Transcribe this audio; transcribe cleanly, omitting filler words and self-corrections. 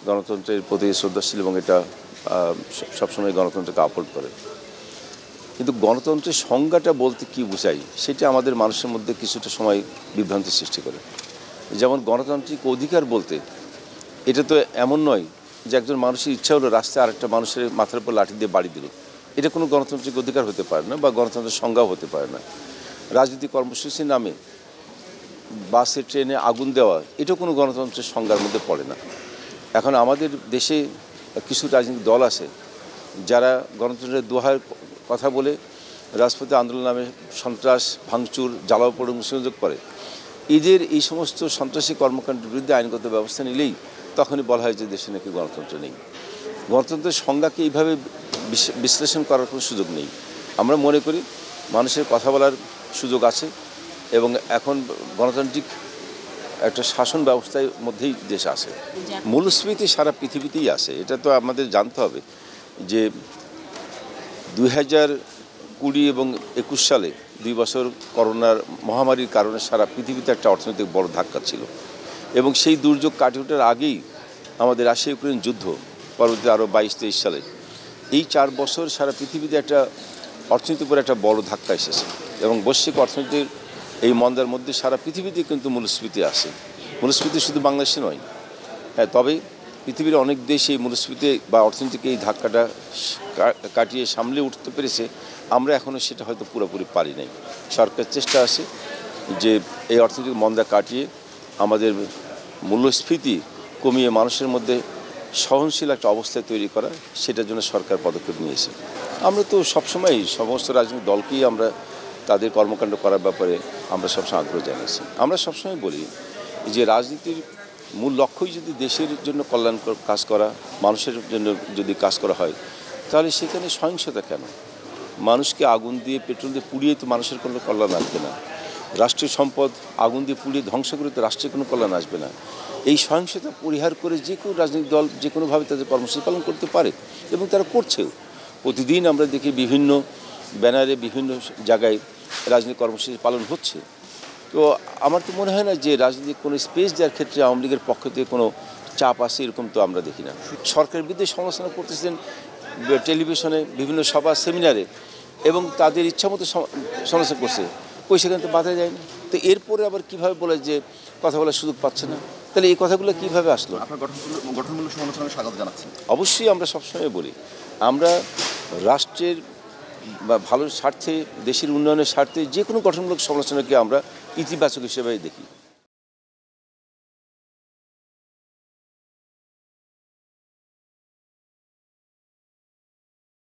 গণতন্ত্রের প্রতি শ্রদ্ধাশীল এবং এটা সবসময় গণতন্ত্রকে আপহোল্ড করে। কিন্তু গণতন্ত্রের সংজ্ঞাটা বলতে কী বোঝায় সেটা আমাদের মানুষের মধ্যে কিছুটা সময় বিভ্রান্তি সৃষ্টি করে। যেমন গণতান্ত্রিক অধিকার বলতে এটা তো এমন নয় যে একজন মানুষের ইচ্ছা হলো রাস্তায় আরেকটা মানুষের মাথার উপর লাঠি দিয়ে বাড়ি দিল, এটা কোনো গণতান্ত্রিক অধিকার হতে পারে না বা গণতন্ত্রের সংজ্ঞাও হতে পারে না। রাজনৈতিক কর্মসূচির নামে বাসে ট্রেনে আগুন দেওয়া এটা কোনো গণতন্ত্রের সংজ্ঞার মধ্যে পড়ে না। এখন আমাদের দেশে কিছু রাজনৈতিক দল আছে যারা গণতন্ত্রের দোহার কথা বলে রাজপথে আন্দোলন নামে সন্ত্রাস, ভাঙচুর, জ্বালাও পোড়ানো সংযোগ করে। এদের এই সমস্ত সন্ত্রাসী কর্মকাণ্ডের বিরুদ্ধে আইনগত ব্যবস্থা নিলেই তখনই বলা হয় যে দেশে নাকি গণতন্ত্র নেই। গণতন্ত্রের সংজ্ঞাকে এইভাবে বিশ্লেষণ করার কোনো সুযোগ নেই। আমরা মনে করি মানুষের কথা বলার সুযোগ আছে এবং এখন গণতান্ত্রিক একটা শাসন ব্যবস্থার মধ্যেই দেশ আছে। মূল্যস্ফীতি সারা পৃথিবীতেই আছে, এটা তো আমাদের জানতে হবে যে 2020 এবং 21 সালে 2 বছর করোনার মহামারীর কারণে সারা পৃথিবীতে একটা অর্থনৈতিক বড় ধাক্কা ছিল এবং সেই দুর্যোগ কাটিয়ে ওঠার আগেই আমাদের রাশিয়া ইউক্রেন যুদ্ধ, পরবর্তী আরও 22-23 সালে এই 4 বছর সারা পৃথিবীতে একটা অর্থনীতির উপর একটা বড় ধাক্কা এসেছে এবং বৈশ্বিক অর্থনীতির এই মন্দার মধ্যে সারা পৃথিবীতে কিন্তু মূল্যস্ফীতি আসে। মূল্যস্ফীতি শুধু বাংলাদেশে নয়, হ্যাঁ, তবে পৃথিবীর অনেক দেশ এই মূল্যস্ফীতি বা অর্থনৈতিক এই ধাক্কাটা কাটিয়ে সামলে উঠতে পেরেছে। আমরা এখনও সেটা হয়তো পুরোপুরি পারি নাই। সরকার চেষ্টা আছে যে এই অর্থনৈতিক মন্দা কাটিয়ে আমাদের মূল্যস্ফীতি কমিয়ে মানুষের মধ্যে সহনশীল একটা অবস্থা তৈরি করা, সেটার জন্য সরকার পদক্ষেপ নিয়েছে। আমরা তো সবসময় সমস্ত রাজনৈতিক দলকেই আমরা তাদের কর্মকাণ্ড করার ব্যাপারে আমরা সবসময় আগ্রহ জানিয়েছি। আমরা সবসময় বলি যে রাজনীতির মূল লক্ষ্যই যদি দেশের জন্য কল্যাণকর কাজ করা, মানুষের জন্য যদি কাজ করা হয়, তাহলে সেখানে সহিংসতা কেন? মানুষকে আগুন দিয়ে, পেট্রোল দিয়ে পুড়িয়ে তো মানুষের কোনো কল্যাণ আসবে না। রাষ্ট্রীয় সম্পদ আগুন দিয়ে পুড়িয়ে ধ্বংস করে তো রাষ্ট্রের কোনো কল্যাণ আসবে না। এই সহিংসতা পরিহার করে যে কোনো রাজনৈতিক দল যে কোনোভাবে তাদের কর্মসূচি পালন করতে পারে এবং তারা করছেও। প্রতিদিন আমরা দেখি বিভিন্ন ব্যানারে বিভিন্ন জায়গায় রাজনৈতিক কর্মসূচি পালন হচ্ছে। তো আমার তো মনে হয় না যে রাজনৈতিক কোনো স্পেস দেওয়ার ক্ষেত্রে আওয়ামী লীগের পক্ষ থেকে কোনো চাপ আসে, এরকম তো আমরা দেখি না। সরকারের বিরুদ্ধে সমালোচনা করতেছেন টেলিভিশনে, বিভিন্ন সভা সেমিনারে এবং তাদের ইচ্ছামতো সমালোচনা করছে, ওই সেখানে তো বাধা যায়নি। তো এরপরে আবার কীভাবে বলে যে কথা বলার সুযোগ পাচ্ছে না? তাহলে এই কথাগুলো কীভাবে আসলো? আপনার গঠনমূলক সমালোচনা স্বাগত জানাচ্ছেন। অবশ্যই আমরা সবসময় বলি আমরা রাষ্ট্রের বা ভালোর স্বার্থে, দেশের উন্নয়নের স্বার্থে যে কোনো গঠনমূলক সমালোচনাকে আমরা ইতিবাচক হিসেবেই দেখি।